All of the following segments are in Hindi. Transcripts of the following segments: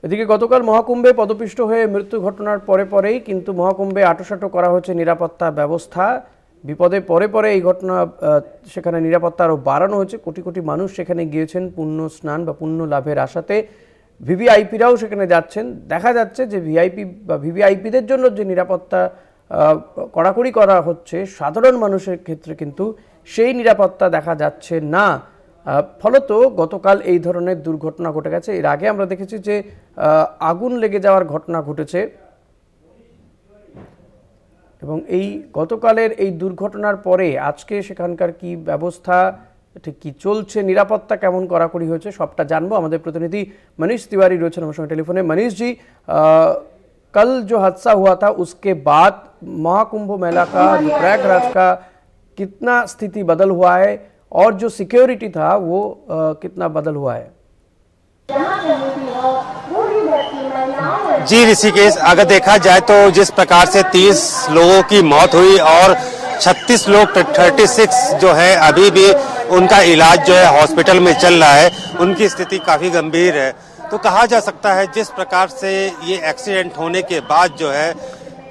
এদিকে গতকাল মহাকুম্ভে পদপিষ্ট হয়ে মৃত্যু ঘটনার পরেই কিন্তু মহাকুম্ভে আঁটোসাঁটো করা হয়েছে নিরাপত্তা ব্যবস্থা। বিপদে পরে এই ঘটনা সেখানে নিরাপত্তা আরও বাড়ানো হয়েছে। কোটি কোটি মানুষ সেখানে গিয়েছেন পুণ্য স্নান বা পুণ্য লাভের আশাতে। ভিভিআইপিরাও সেখানে যাচ্ছেন। দেখা যাচ্ছে যে ভিআইপি বা ভিভিআইপিদের জন্য যে নিরাপত্তা কড়াকড়ি করা হচ্ছে, সাধারণ মানুষের ক্ষেত্রে কিন্তু সেই নিরাপত্তা দেখা যাচ্ছে না। ফলত গতকাল এই ধরনের দুর্ঘটনা ঘটে গেছে। এর আগে আমরা দেখেছি যে আগুন লেগে যাওয়ার ঘটনা ঘটেছে, এবং এই গতকালের এই দুর্ঘটনার পরে আজকে সেখানকার কি ব্যবস্থা, ঠিক কি চলছে, নিরাপত্তা কেমন কড়াকড়ি হয়েছে, সবটা জানবো। আমাদের প্রতিনিধি मनीष तिवारी রয়েছেন আমার সঙ্গে टेलीफोन। मनीष जी, कल जो हादसा हुआ था उसके बाद महाकुंभ मेला का, प्रयागराज का कितना स्थिति बदल हुआ है और जो सिक्योरिटी था वो कितना बदल हुआ है? जी ऋषिकेश, अगर देखा जाए तो जिस प्रकार से 30 लोगों की मौत हुई और 36 लोग 36 जो है अभी भी उनका इलाज जो है हॉस्पिटल में चल रहा है, उनकी स्थिति काफी गंभीर है। तो कहा जा सकता है जिस प्रकार से ये एक्सीडेंट होने के बाद जो है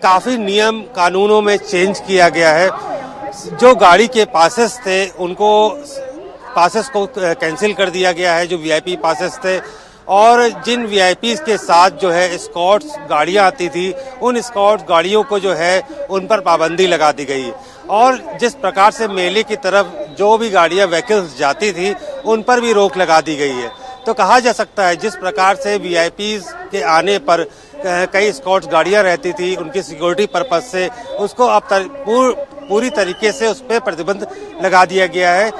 काफी नियम कानूनों में चेंज किया गया है। जो गाड़ी के पासेस थे उनको पासेस को कैंसिल कर दिया गया है, जो वीआईपी पासेस थे, और जिन वीआईपी के साथ जो है स्कॉट्स गाड़ियां आती थी, उन स्कॉट्स गाड़ियों को जो है उन पर पाबंदी लगा दी गई। और जिस प्रकार से मेले की तरफ जो भी गाड़ियां व्हीकल्स जाती थी उन पर भी रोक लगा दी गई है। तो कहा जा सकता है जिस प्रकार से वीआईपी के आने पर कई स्कॉट्स गाड़ियां रहती थी, उनकी सिक्योरिटी पर्पज से उसको अब पूरी तरीके से उस पर प्रतिबंध लगा दिया गया है।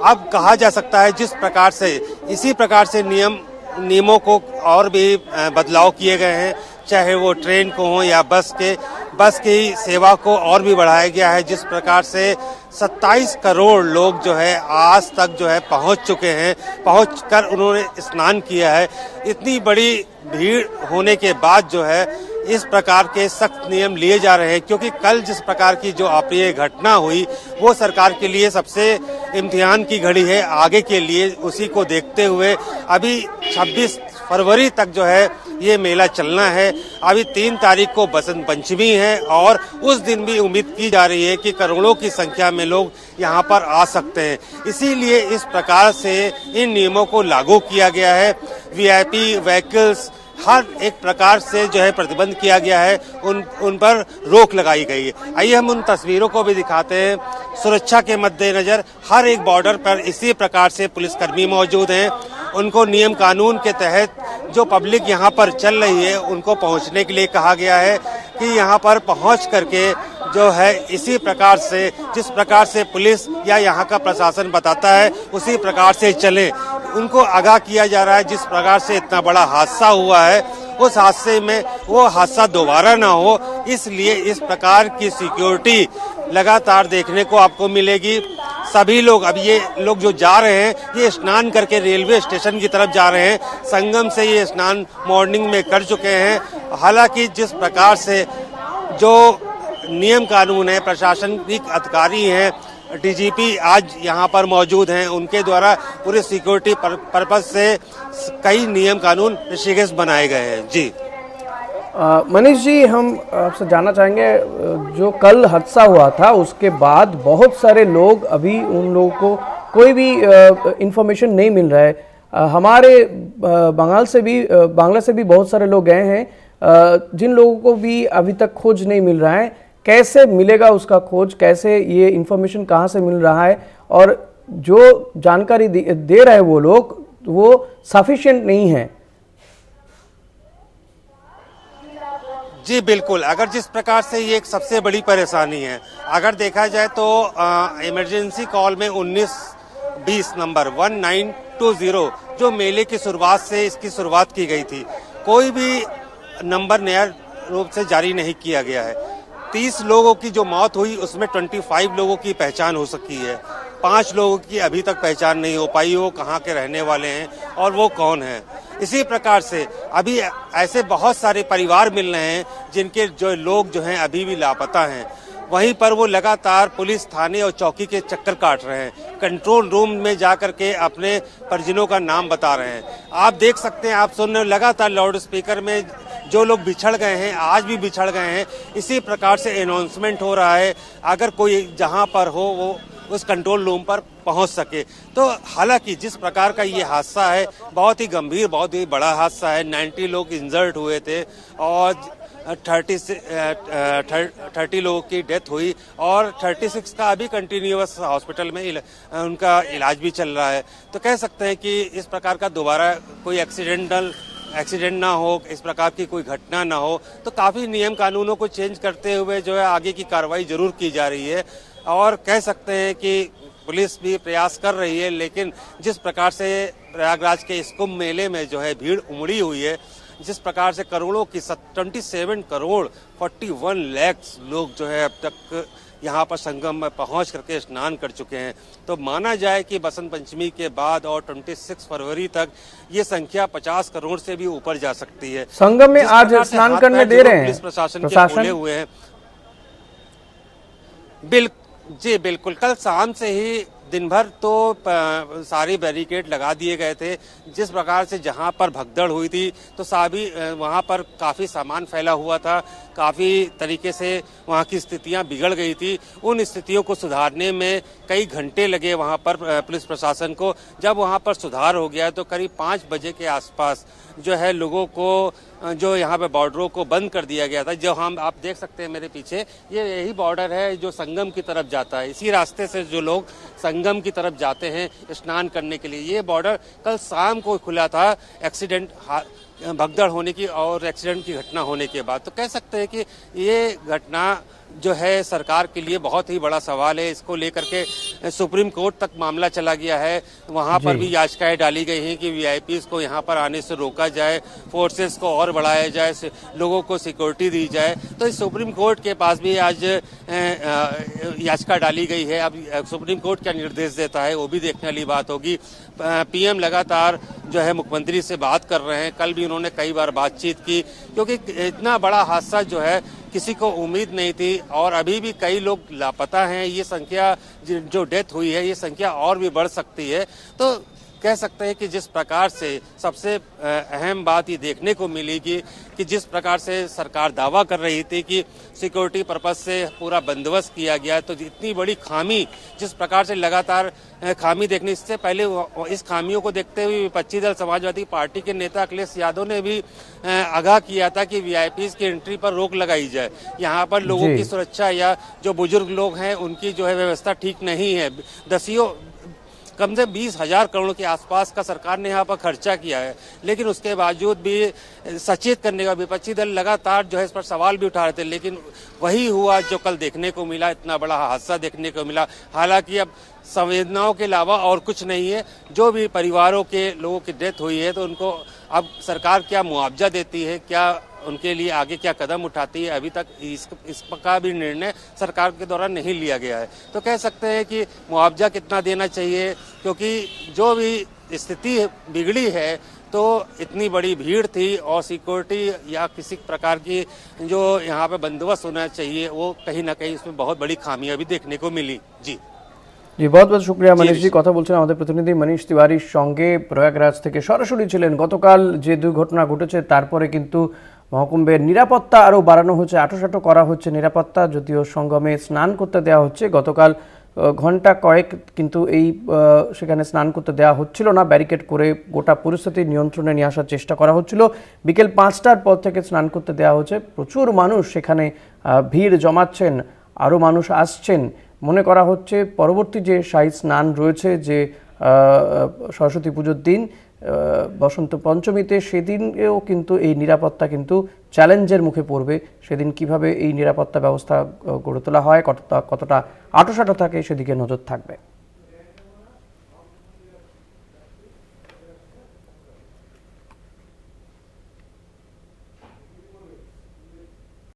अब कहा जा सकता है जिस प्रकार से इसी प्रकार से नियमों को और भी बदलाव किए गए हैं, चाहे वो ट्रेन को हो या बस की सेवा को और भी बढ़ाया गया है। जिस प्रकार से 27 करोड़ लोग जो है आज तक जो है पहुंच चुके हैं, पहुंचकर उन्होंने स्नान किया है। इतनी बड़ी भीड़ होने के बाद जो है इस प्रकार के सख्त नियम लिए जा रहे हैं, क्योंकि कल जिस प्रकार की जो अप्रिय घटना हुई वो सरकार के लिए सबसे इम्तिहान की घड़ी है। आगे के लिए उसी को देखते हुए अभी 26 फरवरी तक जो है ये मेला चलना है। अभी 3 तारीख को बसंत पंचमी है और उस दिन भी उम्मीद की जा रही है कि करोड़ों की संख्या में लोग यहाँ पर आ सकते हैं। इसीलिए इस प्रकार से इन नियमों को लागू किया गया है। वीआईपी व्हीकल्स हर एक प्रकार से जो है प्रतिबंध किया गया है, उन पर रोक लगाई गई है। आइए हम उन तस्वीरों को भी दिखाते हैं। सुरक्षा के मद्देनजर हर एक बॉर्डर पर इसी प्रकार से पुलिसकर्मी मौजूद हैं। उनको नियम कानून के तहत जो पब्लिक यहाँ पर चल रही है उनको पहुँचने के लिए कहा गया है कि यहाँ पर पहुँच करके जो है इसी प्रकार से जिस प्रकार से पुलिस या यहाँ का प्रशासन बताता है उसी प्रकार से चले। उनको आगाह किया जा रहा है जिस प्रकार से इतना बड़ा हादसा हुआ है उस हादसे में वो हादसा दोबारा ना हो, इसलिए इस प्रकार की सिक्योरिटी लगातार देखने को आपको मिलेगी। सभी लोग अब ये लोग जो जा रहे हैं ये स्नान करके रेलवे स्टेशन की तरफ जा रहे हैं। संगम से ये स्नान मॉर्निंग में कर चुके हैं। हालांकि जिस प्रकार से जो नियम कानून है, प्रशासनिक अधिकारी हैं, डीजीपी आज यहाँ पर मौजूद हैं, उनके द्वारा पूरे सिक्योरिटी पर्पज से कई नियम कानून ऋषिकेश बनाए गए हैं। जी मनीष जी, हम आपसे जानना चाहेंगे, जो कल हादसा हुआ था उसके बाद बहुत सारे लोग, अभी उन लोगों को कोई भी इंफॉर्मेशन नहीं मिल रहा है। हमारे बांग्ला से भी बहुत सारे लोग गए हैं, जिन लोगों को भी अभी तक खोज नहीं मिल रहा है। कैसे मिलेगा उसका खोज, कैसे ये इन्फॉर्मेशन कहाँ से मिल रहा है, और जो जानकारी दे रहे हैं वो लोग वो सफिशिएंट नहीं है? जी बिल्कुल, अगर जिस प्रकार से ये एक सबसे बड़ी परेशानी है, अगर देखा जाए तो इमरजेंसी कॉल में 1920 नंबर 1920 जो मेले की शुरुआत से इसकी शुरुआत की गई थी, कोई भी नंबर नया रूप से जारी नहीं किया गया है। 30 लोगों की जो मौत हुई उसमें 25 लोगों की पहचान हो सकी है। 5 लोगों की अभी तक पहचान नहीं हो पाई, वो कहाँ के रहने वाले हैं और वो कौन है। इसी प्रकार से अभी ऐसे बहुत सारे परिवार मिल रहे हैं जिनके जो लोग जो हैं अभी भी लापता हैं। वहीं पर वो लगातार पुलिस थाने और चौकी के चक्कर काट रहे हैं, कंट्रोल रूम में जाकर के अपने परिजनों का नाम बता रहे हैं। आप देख सकते हैं, आप सुन रहे हो लगातार लाउड स्पीकर में जो लोग बिछड़ गए हैं, आज भी बिछड़ गए हैं, इसी प्रकार से अनाउंसमेंट हो रहा है, अगर कोई जहां पर हो वो उस कंट्रोल रूम पर पहुंच सके। तो हालांकि जिस प्रकार का ये हादसा है, बहुत ही गंभीर, बहुत ही बड़ा हादसा है। 90 लोग इंजर्ड हुए थे और 30 लोगों की डेथ हुई और 36 का अभी कंटिन्यूअस हॉस्पिटल में उनका इलाज भी चल रहा है। तो कह सकते हैं कि इस प्रकार का दोबारा कोई एक्सीडेंट ना हो, इस प्रकार की कोई घटना ना हो, तो काफ़ी नियम कानूनों को चेंज करते हुए जो है आगे की कार्रवाई जरूर की जा रही है। और कह सकते हैं कि पुलिस भी प्रयास कर रही है, लेकिन जिस प्रकार से प्रयागराज के इस कुंभ मेले में जो है भीड़ उमड़ी हुई है, जिस प्रकार से करोड़ों की 27 करोड़ 41 लाख लोग जो है अब तक यहाँ पर संगम में पहुँच करके स्नान कर चुके हैं, तो माना जाए कि बसंत पंचमी के बाद और 26 फरवरी तक ये संख्या 50 करोड़ से भी ऊपर जा सकती है। संगम में आज स्नान करने दे रहे हैं पुलिस प्रशासन के खोले हुए हैं। जी बिल्कुल, कल शाम से ही दिन भर तो सारी बैरिकेड लगा दिए गए थे। जिस प्रकार से जहां पर भगदड़ हुई थी तो सभी वहां पर काफ़ी सामान फैला हुआ था, काफ़ी तरीके से वहां की स्थितियां बिगड़ गई थी। उन स्थितियों को सुधारने में कई घंटे लगे वहां पर पुलिस प्रशासन को। जब वहां पर सुधार हो गया तो करीब 5 बजे के आसपास जो है लोगों को जो यहाँ पे बॉर्डरों को बंद कर दिया गया था। जो हम आप देख सकते हैं मेरे पीछे, ये यही बॉर्डर है जो संगम की तरफ जाता है। इसी रास्ते से जो लोग संगम की तरफ जाते हैं स्नान करने के लिए, ये बॉर्डर कल शाम को खुला था भगदड़ होने की और एक्सीडेंट की घटना होने के बाद। तो कह सकते हैं कि ये घटना जो है सरकार के लिए बहुत ही बड़ा सवाल है। इसको लेकर के सुप्रीम कोर्ट तक मामला चला गया है, वहां पर भी याचिकाएं डाली गई हैं कि वीआईपीज को यहां पर आने से रोका जाए, फोर्सेस को और बढ़ाया जाए, लोगों को सिक्योरिटी दी जाए। तो इस सुप्रीम कोर्ट के पास भी आज याचिका डाली गई है। अब सुप्रीम कोर्ट क्या निर्देश देता है वो भी देखने वाली बात होगी। पीएम लगातार जो है मुख्यमंत्री से बात कर रहे हैं, कल भी उन्होंने कई बार बातचीत की, क्योंकि इतना बड़ा हादसा जो है किसी को उम्मीद नहीं थी और अभी भी कई लोग लापता हैं। ये संख्या जो डेथ हुई है, ये संख्या और भी बढ़ सकती है। तो कह सकते हैं कि जिस प्रकार से सबसे अहम बात ये देखने को मिलेगी कि जिस प्रकार से सरकार दावा कर रही थी कि सिक्योरिटी पर्पज से पूरा बंदोबस्त किया गया, तो इतनी बड़ी खामी, जिस प्रकार से लगातार खामी देखने, इससे पहले इस खामियों को देखते हुए विपक्षी दल समाजवादी पार्टी के नेता अखिलेश यादव ने भी आगाह किया था कि वीआईपीज की एंट्री पर रोक लगाई जाए। यहाँ पर लोगों की सुरक्षा या जो बुजुर्ग लोग हैं उनकी जो है व्यवस्था ठीक नहीं है। कम से 20,000 करोड़ के आसपास का सरकार ने यहाँ पर खर्चा किया है, लेकिन उसके बावजूद भी सचेत करने का विपक्षी दल लगातार जो है इस पर सवाल भी उठा रहे थे। लेकिन वही हुआ जो कल देखने को मिला, इतना बड़ा हादसा देखने को मिला। हालांकि अब संवेदनाओं के अलावा और कुछ नहीं है। जो भी परिवारों के लोगों की डेथ हुई है तो उनको अब सरकार क्या मुआवजा देती है, क्या उनके लिए आगे क्या कदम उठाती है, अभी तक इसका भी निर्णय सरकार के द्वारा नहीं लिया गया है। तो कह सकते हैं कि मुआवजा कितना देना चाहिए, क्योंकि जो भी स्थिति बिगड़ी है तो इतनी बड़ी भीड़ थी और सिक्योरिटी या किसी प्रकार की जो यहाँ पे बंदोबस्त होना चाहिए, वो कहीं ना कहीं इसमें बहुत बड़ी खामियां भी देखने को मिली। जी बहुत बहुत शुक्रिया मनीष जी। কথা বলছেন আমাদের প্রতিনিধি মনীষ তিওয়ারির সঙ্গে, প্রয়াগরাজ থেকে সরাসরি ছিলেন। গতকাল যে দুর্ঘটনা ঘটেছে তারপরে কিন্তু মহাকুম্ভের নিরাপত্তা আরও বাড়ানো হচ্ছে, আঁটোসাঁটো করা হচ্ছে নিরাপত্তা, যদিও সঙ্গমে স্নান করতে দেওয়া হচ্ছে। গতকাল ঘন্টা কয়েক কিন্তু এই সেখানে স্নান করতে দেওয়া হচ্ছিল না, ব্যারিকেড করে গোটা পরিস্থিতি নিয়ন্ত্রণে নিয়ে আসার চেষ্টা করা হচ্ছিল। বিকেল 5টার পর থেকে স্নান করতে দেওয়া হচ্ছে। প্রচুর মানুষ সেখানে ভিড় জমাচ্ছেন, আরও মানুষ আসছেন। মনে করা হচ্ছে পরবর্তী যে শাহী স্নান রয়েছে, যে সরস্বতী পুজোর দিন বসন্ত পঞ্চমীতে, সেদিনেও কিন্তু এই নিরাপত্তা কিন্তু চ্যালেঞ্জের মুখে পড়বে। সেদিন কিভাবে এই নিরাপত্তা ব্যবস্থা গড়ে তোলা হয়, কতটা আঁটোসাঁটো থাকে, সেদিকে নজর থাকবে।